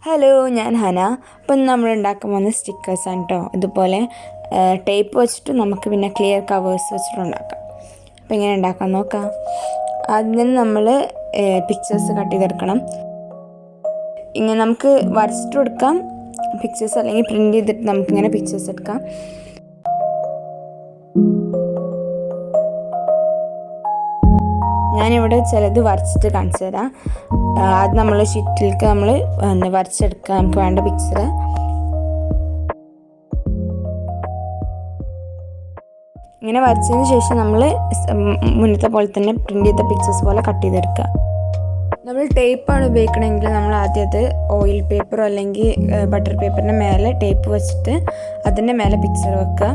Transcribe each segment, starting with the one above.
Hello, ഞാൻ ഹന. ഇപ്പം നമ്മൾ ഉണ്ടാക്കാൻ പോകുന്ന സ്റ്റിക്കേഴ്സാണ് കേട്ടോ. ഇതുപോലെ ടേപ്പ് വെച്ചിട്ട് നമുക്ക് പിന്നെ ക്ലിയർ കവേഴ്സ് വെച്ചിട്ട് ഉണ്ടാക്കാം. അപ്പോൾ ഇങ്ങനെ ഉണ്ടാക്കാൻ നോക്കാം. ആദ്യം നമ്മൾ പിക്ചേഴ്സ് കട്ട് ചെയ്തെടുക്കണം. ഇങ്ങനെ നമുക്ക് വരച്ചിട്ട് കൊടുക്കാം പിക്ചേഴ്സ്, അല്ലെങ്കിൽ പ്രിൻ്റ് ചെയ്തിട്ട് നമുക്കിങ്ങനെ പിക്ചേഴ്സ് എടുക്കാം. ഞാനിവിടെ ചിലത് വരച്ചിട്ട് കാണിച്ചു തരാം. അത് നമ്മൾ ഷീറ്റിലേക്ക് നമ്മൾ വരച്ചെടുക്കുക നമുക്ക് വേണ്ട പിക്ചർ. ഇങ്ങനെ വരച്ചതിന് ശേഷം നമ്മൾ മുന്നത്തെ പോലെ തന്നെ പ്രിൻ്റ് ചെയ്ത പിക്ചേഴ്സ് പോലെ കട്ട് ചെയ്തെടുക്കുക. നമ്മൾ ടേപ്പാണ് ഉപയോഗിക്കണമെങ്കിൽ നമ്മൾ ആദ്യം അത് ഓയിൽ പേപ്പറോ അല്ലെങ്കിൽ ബട്ടർ പേപ്പറിൻ്റെ മേലെ ടേപ്പ് വെച്ചിട്ട് അതിൻ്റെ മേലെ പിക്ചർ വെക്കുക.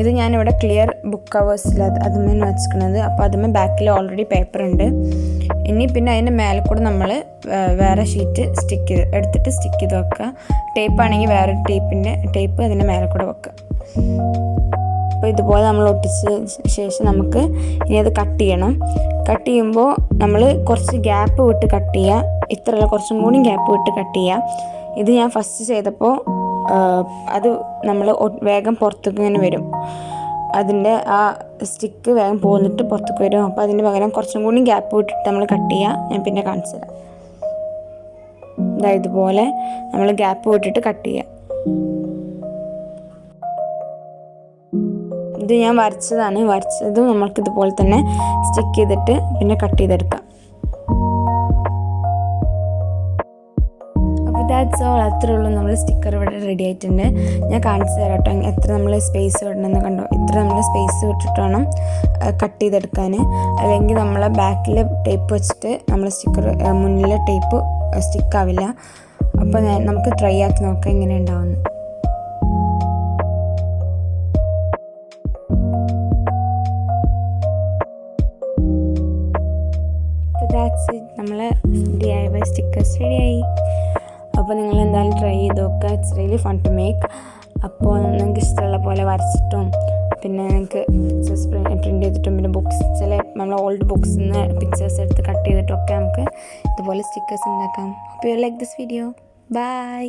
ഇത് ഞാനിവിടെ ക്ലിയർ ബുക്ക് കവേഴ്സിൽ അതുമേ വെച്ചിരിക്കുന്നത്. അപ്പോൾ അതുമേ ബാക്കിൽ ഓൾറെഡി പേപ്പർ ഉണ്ട്. ഇനി പിന്നെ അതിൻ്റെ മേലെ കൂടെ നമ്മൾ വേറെ ഷീറ്റ് എടുത്തിട്ട് സ്റ്റിക്ക് ചെയ്ത് വെക്കുക. ടേപ്പാണെങ്കിൽ വേറെ ടേപ്പ് അതിൻ്റെ മേലെ കൂടെ വെക്കുക. അപ്പോൾ ഇതുപോലെ നമ്മൾ ഒട്ടിച്ച ശേഷം നമുക്ക് ഇനി അത് കട്ട് ചെയ്യണം. കട്ട് ചെയ്യുമ്പോൾ നമ്മൾ കുറച്ച് ഗ്യാപ്പ് വിട്ട് കട്ട് ചെയ്യുക. ഇത്രയല്ല, കുറച്ചും കൂടി ഗ്യാപ്പ് വിട്ട് കട്ട് ചെയ്യുക. ഇത് ഞാൻ ഫസ്റ്റ് ചെയ്തപ്പോൾ അത് നമ്മൾ വേഗം പുറത്തേക്ക് ഇങ്ങനെ വരും. അതിൻ്റെ ആ സ്റ്റിക്ക് വേഗം പോന്നിട്ട് പുറത്തേക്ക് വരും. അപ്പോൾ അതിന് പകരം കുറച്ചും കൂടി ഗ്യാപ്പ് വിട്ടിട്ട് നമ്മൾ കട്ട് ചെയ്യുക. ഞാൻ പിന്നെ കാണിച്ചു തരാം. ഇതുപോലെ നമ്മൾ ഗ്യാപ്പ് വിട്ടിട്ട് കട്ട് ചെയ്യുക. ഇത് ഞാൻ വരച്ചതും നമ്മൾക്കിതുപോലെ തന്നെ സ്റ്റിക്ക് ചെയ്തിട്ട് പിന്നെ കട്ട് ചെയ്തെടുക്കാം. അപ്പോൾ ദാറ്റ്സ് ഓൾ. അത്രേ ഉള്ളൂ. നമ്മൾ സ്റ്റിക്കർ ഇവിടെ റെഡി ആയിട്ടുണ്ട്. ഞാൻ കാണിച്ചു തരാം കേട്ടോ എത്ര നമ്മൾ സ്പേസ് വിടണമെന്ന്. കണ്ടോ, ഇത്ര നമ്മൾ സ്പേസ് വിട്ടിട്ട് വേണം കട്ട് ചെയ്തെടുക്കാൻ. അല്ലെങ്കിൽ നമ്മളെ ബാക്കിൽ ടേപ്പ് വെച്ചിട്ട് നമ്മൾ സ്റ്റിക്കർ മുന്നിലെ ടേപ്പ് സ്റ്റിക്കാവില്ല. അപ്പോൾ നമുക്ക് ട്രൈ ആക്കി നോക്കാം എങ്ങനെ ഉണ്ടാവുമെന്ന്. That's it. നമ്മളെ DIY സ്റ്റിക്കേഴ്സ് റെഡിയായി. അപ്പോൾ നിങ്ങൾ എന്തായാലും ട്രൈ ചെയ്ത് നോക്കുക. It's really fun to make. അപ്പോൾ നിങ്ങൾക്ക് ഇഷ്ടമുള്ള പോലെ വരച്ചിട്ടും പിന്നെ നിങ്ങൾക്ക് പിക്ചേഴ്സ് പ്രിൻ്റ് ചെയ്തിട്ടും പിന്നെ നമ്മൾ ഓൾഡ് ബുക്സിൽ നിന്ന് പിക്ചേഴ്സ് എടുത്ത് കട്ട് ചെയ്തിട്ടൊക്കെ നമുക്ക് ഇതുപോലെ സ്റ്റിക്കേഴ്സ് ഉണ്ടാക്കാം. അപ്പോൾ you like this video. By.